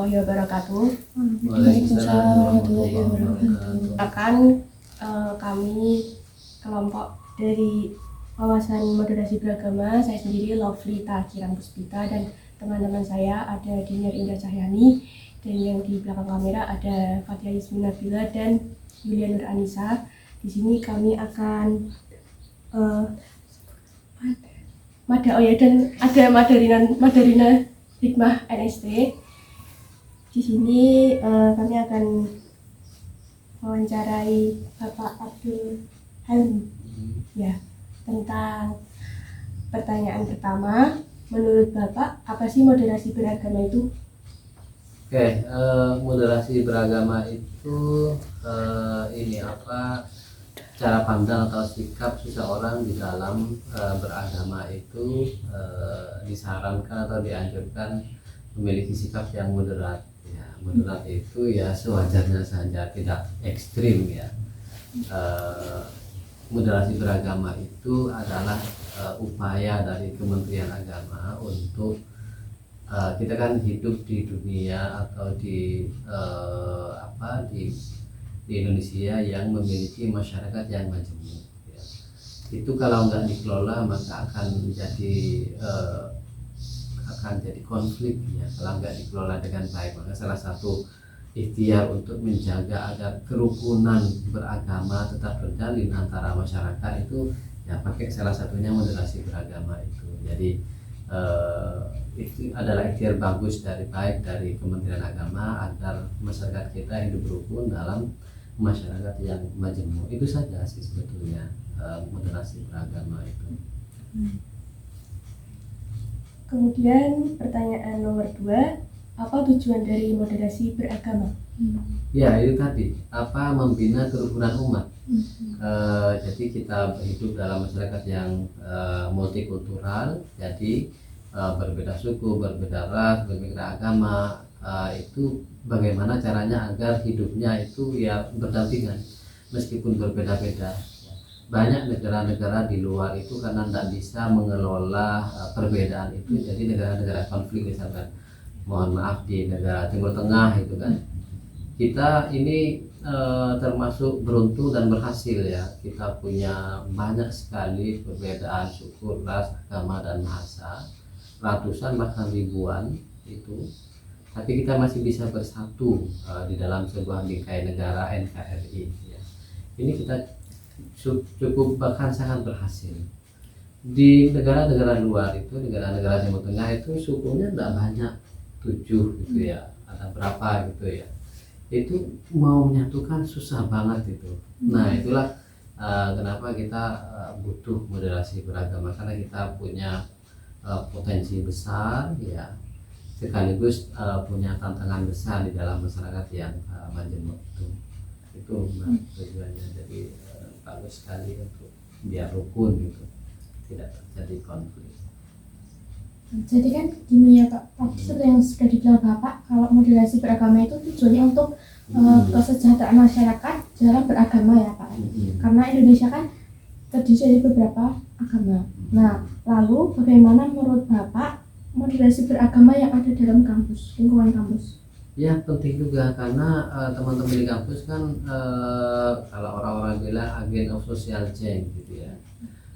warahmatullahi wabarakatuh. Waalaikumsalam warahmatullahi wabarakatuh. Akan kami kelompok dari wawasan moderasi beragama, saya sendiri Lovely Takiran Puspita, dan teman-teman saya ada Diniar Indah Cahyani, dan yang di belakang kamera ada Fatia Yasmin Nabila dan Yulia Nur Anissa. Di sini kami akan dan ada Madarina Hikmah NST. Di sini kami akan mewawancarai Bapak Abdul Halim ya, tentang pertanyaan pertama. Menurut Bapak, apa sih moderasi beragama itu? Oke, moderasi beragama itu cara pandang atau sikap seseorang di dalam beragama itu disarankan atau dianjurkan memiliki sikap yang moderat. Ya, moderat itu ya sewajarnya saja, tidak ekstrim ya. Moderasi beragama itu adalah upaya dari Kementerian Agama untuk kita kan hidup di dunia atau di Indonesia yang memiliki masyarakat yang majemuk ya. Itu kalau nggak dikelola maka akan jadi konflik ya, kalau nggak dikelola dengan baik. Maka salah satu ikhtiar untuk menjaga agar kerukunan beragama tetap terjalin antara masyarakat itu ya pakai salah satunya moderasi beragama itu. Jadi itu adalah ikhtiar bagus dari Kementerian Agama agar masyarakat kita hidup rukun dalam masyarakat yang majemuk. Itu saja sih sebetulnya moderasi beragama itu. Kemudian pertanyaan nomor 2, apa tujuan dari moderasi beragama? Ya itu tadi, membina kerukunan umat. Jadi kita hidup dalam masyarakat yang multikultural, jadi berbeda suku, berbeda ras, berbeda agama, itu bagaimana caranya agar hidupnya itu ya berdampingan meskipun berbeda-beda. Banyak negara-negara di luar itu karena tidak bisa mengelola perbedaan itu, jadi negara-negara konflik, misalkan mohon maaf di negara Timur Tengah itu kan, kita ini termasuk beruntung dan berhasil ya, kita punya banyak sekali perbedaan suku, ras, agama dan bahasa, ratusan bahkan ribuan itu, tapi kita masih bisa bersatu di dalam sebuah bingkai negara NKRI ya. Ini kita cukup bahkan sangat berhasil. Di negara-negara luar itu, negara-negara Timur Tengah itu sukunya tidak banyak, 7 gitu ya, ada berapa gitu ya, itu mau menyatukan susah banget itu. Nah itulah kenapa kita butuh moderasi beragama, karena kita punya potensi besar ya, sekaligus punya tantangan besar di dalam masyarakat yang majemuk itu tujuannya. Jadi bagus sekali untuk biar rukun gitu, tidak terjadi konflik. Jadi kan gini ya Pak, tadi seperti yang sudah dibilang Bapak, kalau moderasi beragama itu tujuannya untuk kesejahteraan masyarakat dalam beragama ya Pak. Karena Indonesia kan terdiri dari beberapa agama. Nah, lalu bagaimana menurut Bapak moderasi beragama yang ada dalam kampus, lingkungan kampus? Ya penting juga, karena teman-teman di kampus kan kalau orang-orang bilang agent of social change gitu ya,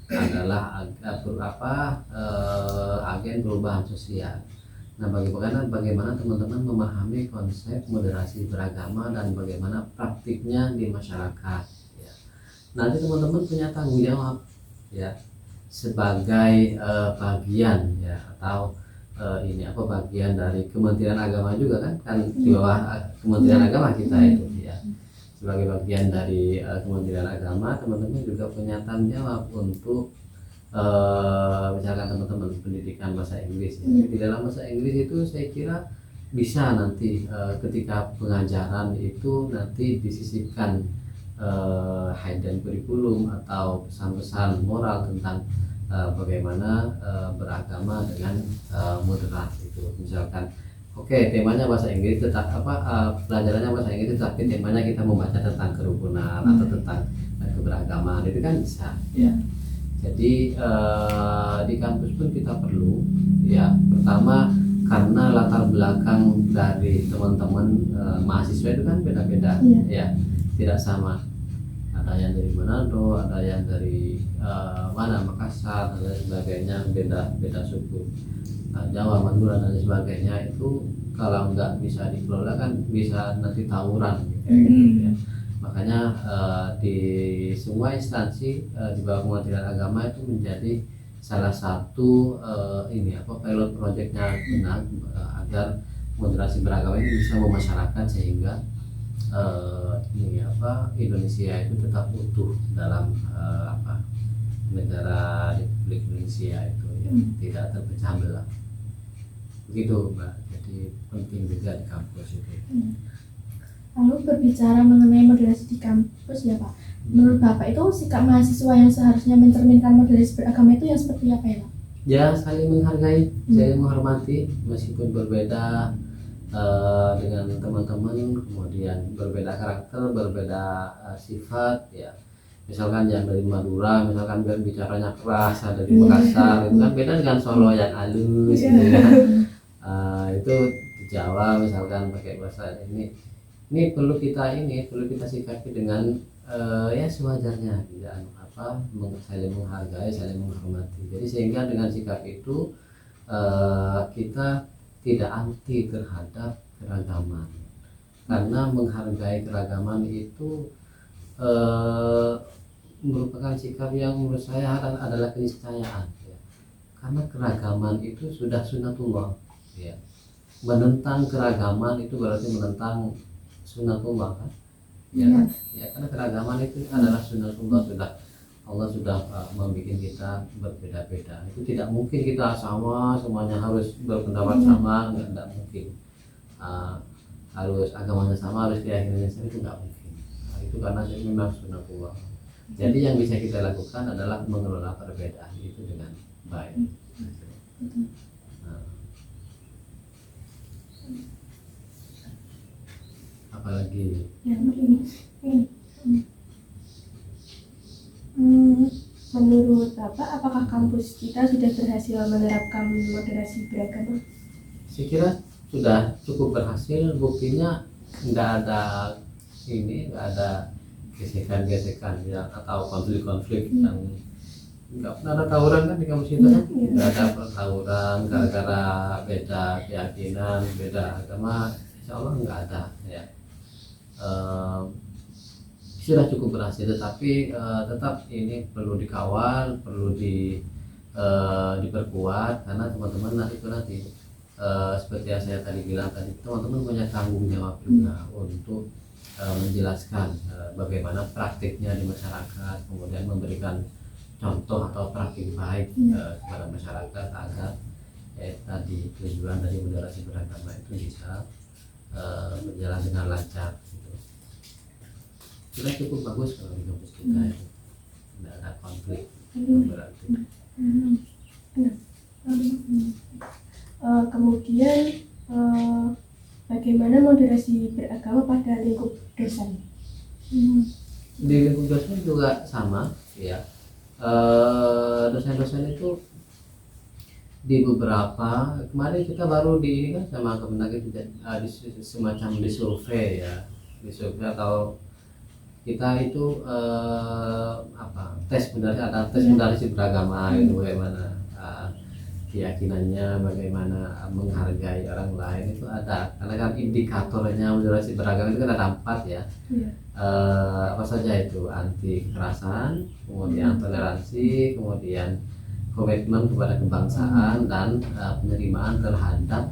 adalah agen perubahan sosial. Nah bagaimana teman-teman memahami konsep moderasi beragama dan bagaimana praktiknya di masyarakat ya. Nanti teman-teman punya tanggung jawab ya, sebagai bagian ya, atau bagian dari Kementerian Agama juga kan di bawah Kementerian Agama kita itu ya. Sebagai bagian dari Kementerian Agama, teman-teman juga punya tanggung jawab untuk misalkan teman-teman pendidikan bahasa Inggris ya. Di dalam bahasa Inggris itu saya kira bisa nanti ketika pengajaran itu nanti disisipkan hidden curriculum atau pesan-pesan moral tentang bagaimana beragama dengan moderat itu. Misalkan temanya bahasa Inggris, pelajarannya bahasa Inggris, tapi temanya kita membaca tentang kerukunan atau tentang keberagaman, itu kan bisa ya. Jadi di kampus pun kita perlu ya, pertama karena latar belakang dari teman-teman mahasiswa itu kan beda-beda, Iya. ya tidak sama. Ada yang dari Manado, ada yang dari mana Makassar dan lain sebagainya, beda suku. Jawa, Madura dan lain sebagainya itu kalau nggak bisa dikelola kan bisa nanti tawuran gitu ya. Makanya di semua instansi di bawah Kementerian Agama itu menjadi salah satu pilot projectnya benar agar moderasi beragama ini bisa memasyarakat sehingga Indonesia itu tetap utuh dalam negara Republik Indonesia itu ya, tidak terpecah belah. Begitu Mbak, jadi penting juga di kampus itu. Lalu berbicara mengenai moderasi di kampus ya Pak, menurut Bapak itu sikap mahasiswa yang seharusnya mencerminkan moderasi beragama itu yang seperti apa ya Pak? Ya saling menghargai, saling menghormati meskipun berbeda dengan teman-teman, kemudian berbeda karakter, berbeda sifat ya. Misalkan yang dari Madura, misalkan bicaranya keras, ada di Makassar, itu kan beda dengan Solo yang halus gitu ya. Itu di Jawa misalkan pakai bahasa ini perlu kita sikapi dengan ya sewajarnya, tidak saling menghargai, saling menghormati. Jadi sehingga dengan sikap itu kita tidak anti terhadap keragaman, karena menghargai keragaman itu merupakan sikap yang menurut saya adalah keniscayaan ya. Karena keragaman itu sudah sunatullah ya. Menentang keragaman itu berarti menentang sunatullah kan ya, kan? Ya karena keragaman itu adalah sunatullah, Allah sudah membuat kita berbeda-beda. Itu tidak mungkin kita sama semuanya harus berpendapat sama, enggak mungkin. Harus agamanya sama, harus keyakinannya sama, itu enggak mungkin. Itu karena memang sunatullah. Jadi yang bisa kita lakukan adalah mengelola perbedaan itu dengan baik. Apalagi menurut Bapak, apakah kampus kita sudah berhasil menerapkan moderasi beragama? Saya kira sudah cukup berhasil. Buktinya nggak ada gesekan-gesekan ya, atau konflik-konflik yang nggak pernah ada tawuran kan di kampus itu kan, nggak ada tawuran gara-gara beda keyakinan, beda agama, insya Allah nggak ada ya. Sudah cukup berhasil, tetapi tetap ini perlu dikawal, perlu diperkuat, karena teman-teman nanti seperti yang saya tadi bilang tadi, teman-teman punya tanggung jawab juga untuk menjelaskan bagaimana praktiknya di masyarakat, kemudian memberikan contoh atau praktik baik kepada masyarakat agar tadi tujuan dari moderasi beragama itu bisa berjalan dengan lancar gitu. Sudah cukup bagus kalau di kampus kita itu tidak ada konflik berarti. Kemudian bagaimana moderasi beragama pada lingkup dosen? Di lingkup dosen juga sama ya. Dosen-dosen itu di beberapa kemarin kita baru di ini kan sama Kemendagri semacam disurvei ya, disurvei atau kita itu tes moderasi beragama itu bagaimana keyakinannya, bagaimana menghargai orang lain itu ada, karena kan indikatornya moderasi beragama itu kan ada 4 ya. Apa saja itu? Anti kekerasan, kemudian toleransi, kemudian komitmen kepada kebangsaan, dan penerimaan terhadap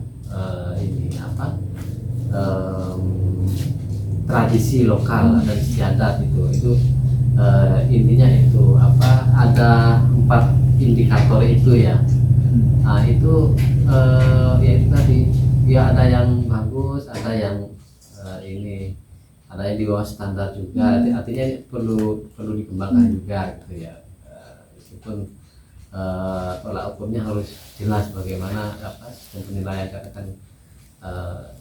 tradisi lokal dan istiadat itu intinya itu ada 4 indikator itu ya. Itu ya itu tadi ya, ada yang bagus, ada yang ada yang di bawah standar juga. Artinya perlu dikembangkan juga gitu ya. Meskipun tolak ukurnya harus jelas bagaimana sistem penilaian, karena kan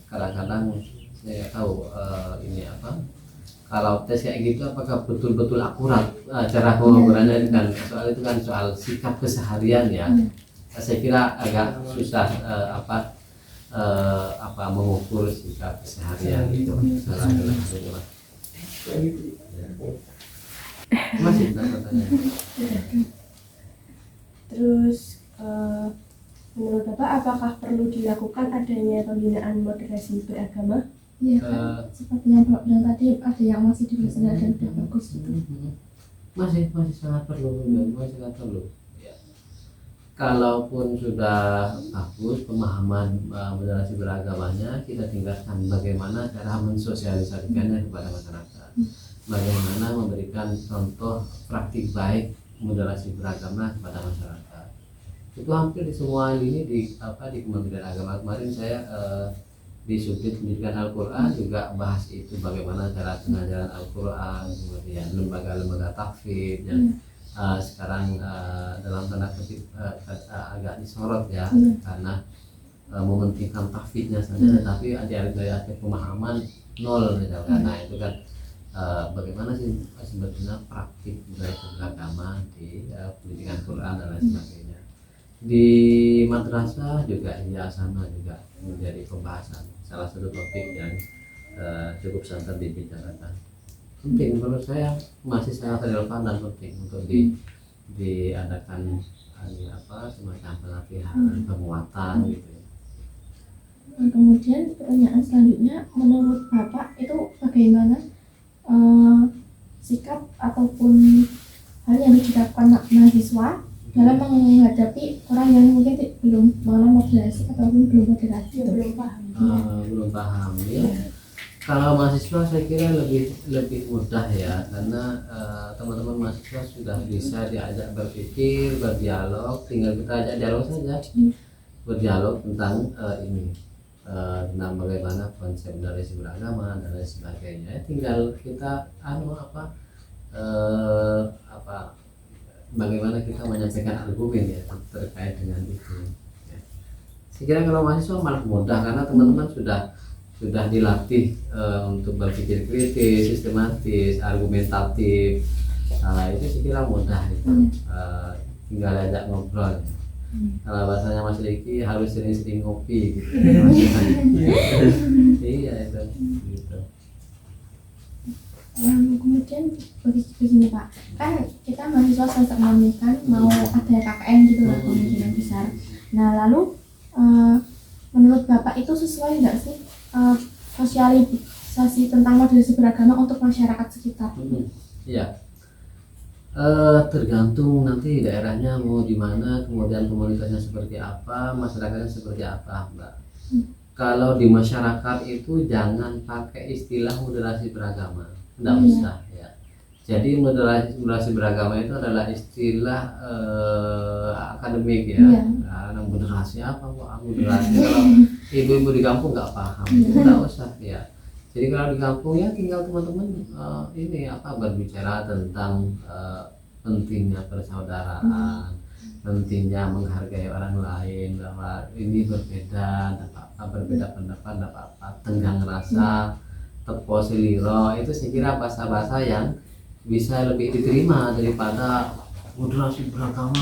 kadang-kadang saya nggak tahu kalau tes kayak gitu apakah betul-betul akurat cara pengukurannya, kan soal itu kan soal sikap keseharian ya. Saya kira agak susah mengukur sikap keseharian itu salah satu lah. Masih ada pertanyaan? Terus menurut Bapak apakah perlu dilakukan adanya pembinaan moderasi beragama? Iya kan, seperti yang Bapak bilang tadi, ada yang masih di bawah sadar dan udah bagus gitu. Masih sangat perlu, masih sangat perlu. Ya. Kalaupun sudah bagus pemahaman moderasi beragamanya, kita tingkatkan bagaimana cara mensosialisasikannya kepada masyarakat, bagaimana memberikan contoh praktik baik moderasi beragama kepada masyarakat. Itu hampir di semua ini di Kementerian Agama. Kemarin saya di subdit pendidikan Al-Quran juga bahas itu, bagaimana cara pengajaran Al-Quran, kemudian lembaga-lembaga tahfidz yang sekarang dalam tanda kutip agak disorot ya, karena mementingkan tahfidznya saja, tetapi dari aspek pemahaman nol misalkan. Nah itu kan bagaimana sih sebetulnya praktik budaya beragama di pendidikan Quran dan lain sebagainya. Di madrasah juga ya sama, juga menjadi pembahasan, salah satu topik yang cukup sangat dibicarakan. Penting menurut saya, masih sangat relevan dan penting untuk diadakan semacam pelatihan penguatan gitu ya. Kemudian pertanyaan selanjutnya, menurut Bapak itu bagaimana sikap ataupun hal yang dilakukan mahasiswa dalam menghadapi orang yang mungkin belum mengenal moderasi ataupun belum moderasi? Belum paham. Belum paham ya. Kalau mahasiswa saya kira lebih mudah ya, karena teman-teman mahasiswa sudah bisa diajak berpikir, berdialog, tinggal kita ajak dialog saja, berdialog tentang tentang bagaimana konsep moderasi beragama dan lain sebagainya. Tinggal kita bagaimana kita menyampaikan argumen ya terkait dengan itu. Ya. Saya kira kalau mahasiswa malah mudah, karena teman-teman sudah dilatih untuk berpikir kritis, sistematis, argumentatif. Itu saya kira mudah itu. Tinggal ajak ngobrol. Kalau bahasanya Mas Riki harus sering-sering ngopi gitu. Iya itu. Gitu. Kemudian begini Pak, kan kita mahasiswa sempat memikirkan mau ada KKN gitu lah, kemungkinan besar. Nah lalu menurut Bapak itu sesuai nggak sih sosialisasi tentang moderasi beragama untuk masyarakat sekitar? Iya. Tergantung nanti daerahnya mau di mana, kemudian komunitasnya seperti apa, masyarakatnya seperti apa, Mbak. Kalau di masyarakat itu jangan pakai istilah moderasi beragama. Tidak usah ya. Jadi moderasi beragama itu adalah istilah akademik ya. Nah, moderasi apa kok moderasi? Kalau ibu-ibu di kampung nggak paham, tidak usah ya. Jadi kalau di kampung ya tinggal teman-teman berbicara tentang pentingnya persaudaraan, pentingnya menghargai orang lain, bahwa ini berbeda pendapat, tenggang rasa, tepo seliro, itu saya kira bahasa-bahasa yang bisa lebih diterima daripada moderasi beragama.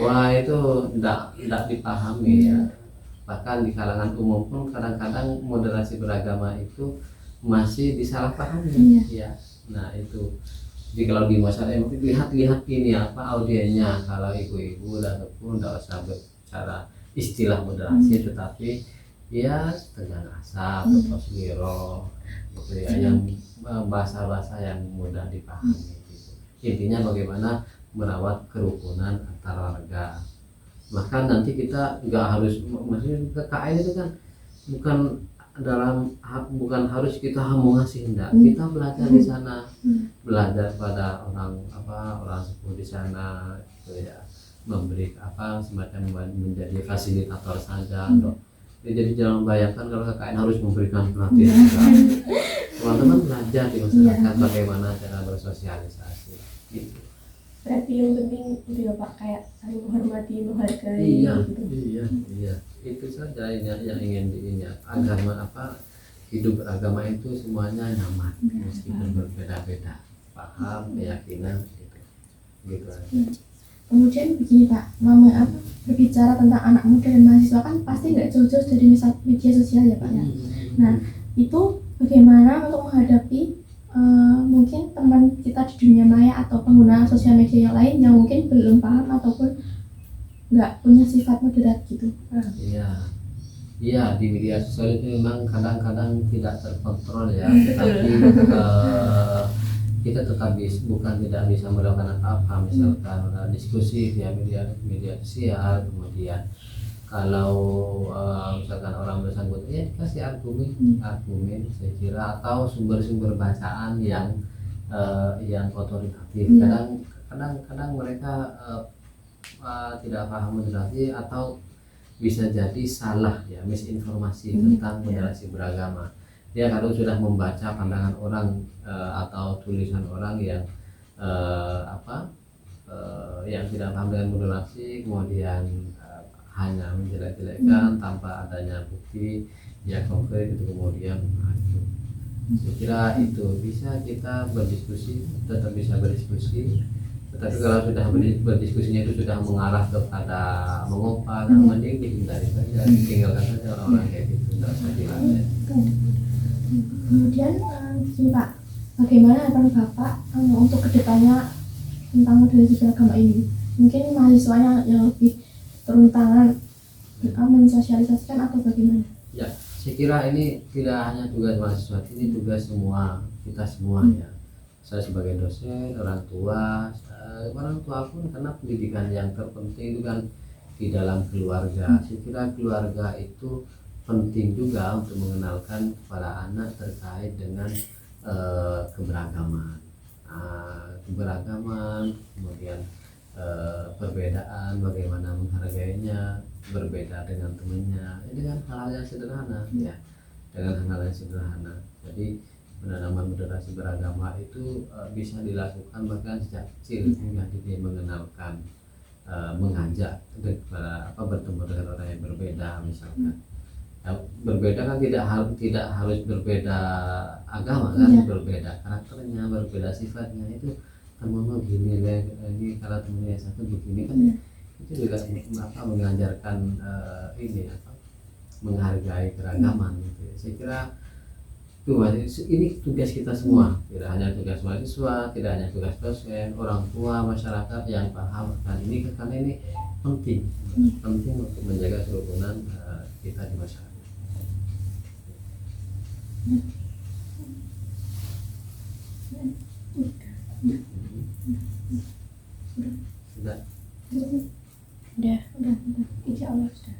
Wah itu tidak dipahami ya. Bahkan di kalangan umum pun kadang-kadang moderasi beragama itu masih disalahpahami ya. Nah itu. Jadi kalau di masyarakat lihat ini audiennya, kalau ibu-ibu ataupun tidak usah bicara istilah moderasi, tetapi ya tenggang rasa, tosliro gitu ya, yang bahasa-bahasa yang mudah dipahami gitu. Intinya bagaimana merawat kerukunan antar warga. Bahkan nanti kita nggak harus, maksudnya KKN itu kan bukan harus kita mau ngasih, enggak. Kita belajar di sana, belajar pada orang sepuh di sana gitu ya, memberi semacam menjadi fasilitator saja. Jadi jangan bayangkan kalau KKN harus memberikan pelatihan. Teman-teman belajar di masyarakat bagaimana cara bersosialisasi gitu. Berarti yang penting itu ya Pak, kayak saling menghormati, menghargai. Iya. Itu saja yang ingin agama hidup beragama itu semuanya nyaman, meskipun berbeda-beda paham, keyakinan gitu aja. Kemudian begini Pak, berbicara tentang anak muda dan mahasiswa kan pasti nggak jauh-jauh dari media sosial ya Pak ya. Nah itu bagaimana untuk menghadapi mungkin teman kita di dunia maya atau pengguna sosial media yang lain yang mungkin belum paham ataupun nggak punya sifat moderat gitu. Iya, iya di media sosial itu memang kadang-kadang tidak terkontrol ya, tetapi kita tetap bukan tidak bisa melakukan apa-apa, misalkan diskusi via media sosial, kemudian kalau misalkan orang bersangkutan ya kasih argumen saya kira, atau sumber-sumber bacaan yang otoritatif. Kadang mereka tidak paham moderasi atau bisa jadi salah ya, misinformasi tentang moderasi beragama. Dia kalau sudah membaca pandangan orang atau tulisan orang yang yang tidak paham dengan moderasi, kemudian hanya menjelek-jelekkan tanpa adanya bukti yang konkret, itu kemudian saya kira itu bisa kita berdiskusi, tetap bisa berdiskusi, tetapi kalau sudah berdiskusinya itu sudah mengarah kepada mengumpat, mending dihindari saja, tinggalkan saja orang-orang kayak gitu, tidak usah dilatih. Kemudian gini Pak, bagaimana harapan Bapak untuk kedepannya tentang moderasi beragama ini? Mungkin mahasiswanya yang lebih turun tangan mensosialisasikan atau bagaimana? Ya, saya kira ini tidak hanya tugas mahasiswa, ini tugas kita semua ya. Saya sebagai dosen, orang tua pun, karena pendidikan yang terpenting itu kan di dalam keluarga. Saya kira keluarga itu penting juga untuk mengenalkan kepada anak terkait dengan keberagaman, kemudian perbedaan, bagaimana menghargainya, berbeda dengan temannya. Ini kan hal-hal yang sederhana ya, dengan hal-hal yang sederhana. Jadi penanaman moderasi beragama itu bisa dilakukan bahkan sejak kecil, hingga dia mengenalkan, mengajak bertemu dengan orang yang berbeda misalkan. Berbeda kan tidak harus berbeda agama kan, berbeda karakternya, berbeda sifatnya. Itu temanmu gini ini, kalau temannya satu begini kan, itu juga mengajarkan menghargai keragaman gitu. Saya kira ini tugas kita semua, tidak hanya tugas mahasiswa, tidak hanya tugas dosen, orang tua, masyarakat yang paham akan ini, karena ini penting untuk menjaga kerukunan kita di masyarakat. Sudah. Insya Allah sudah.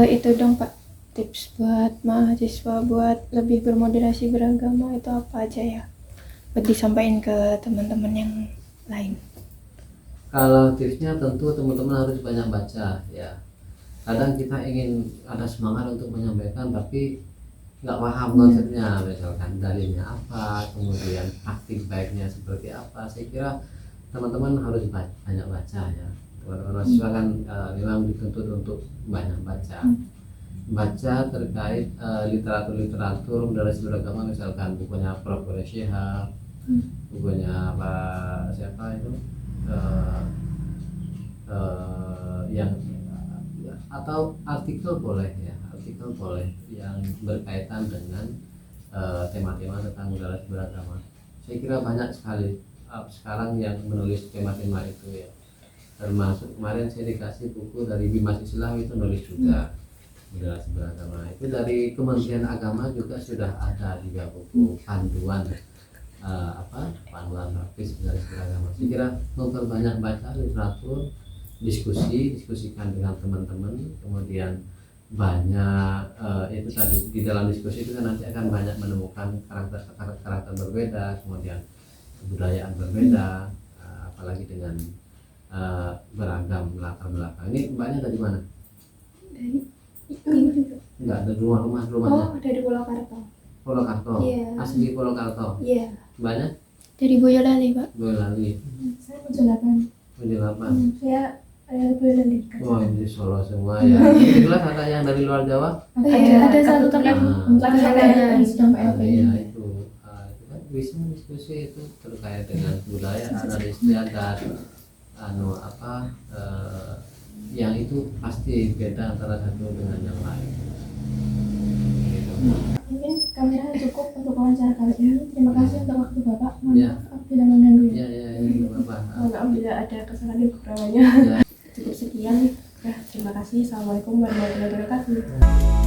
Itu dong Pak, tips buat mahasiswa buat lebih bermoderasi beragama itu apa aja ya, buat disampaikan ke teman-teman yang lain? Kalau tipsnya tentu teman-teman harus banyak baca ya. Kadang kita ingin ada semangat untuk menyampaikan tapi nggak paham konsepnya, misalkan dalilnya apa, kemudian praktik baiknya seperti apa. Saya kira teman-teman harus banyak baca ya. Teman-teman mahasiswa kan memang dituntut untuk banyak baca terkait literatur moderasi beragama, misalkan bukunya Prof. Syihab, bukunya siapa itu yang atau artikel boleh yang berkaitan dengan tema-tema tentang moderasi beragama. Saya kira banyak sekali sekarang yang menulis tema-tema itu ya, termasuk kemarin saya dikasih buku dari Bimas Islam, itu nulis juga moderasi beragama. Itu dari Kementerian Agama juga sudah ada juga buku panduan panduan praktis moderasi beragama. Saya kira memperbanyak baca literatur, diskusikan dengan teman-teman, kemudian banyak itu tadi di dalam diskusi itu kan nanti akan banyak menemukan karakter berbeda, kemudian kebudayaan berbeda, apalagi dengan beragam latar belakang. Ini mbaknya dari mana? Enggak, dari rumahnya. Oh, dari Purwokerto. Purwokerto. Yeah. Asli Purwokerto. Iya. Mbaknya? Dari Boyolali Pak. Boyolali. Saya Mojolapan. Saya Boyolali. Wah, ini Solo semua ya. Ini kelas ada yang dari luar Jawa? Ada satu teman yang sedang PLP. Iya itu kan bisa diskusi itu terkait dengan budaya adat istiadat, yang itu pasti beda antara satu dengan yang lain. Gitu. Mungkin kamera cukup untuk wawancara kali ini. Terima kasih untuk waktu Bapak. Mohon Ya. maaf apabila mengganggu. Ya, nggak apa-apa. Mohon maaf bila ada kesalahan dan kekurangannya. Ya. Cukup sekian. Ya, terima kasih. Assalamualaikum warahmatullahi wabarakatuh.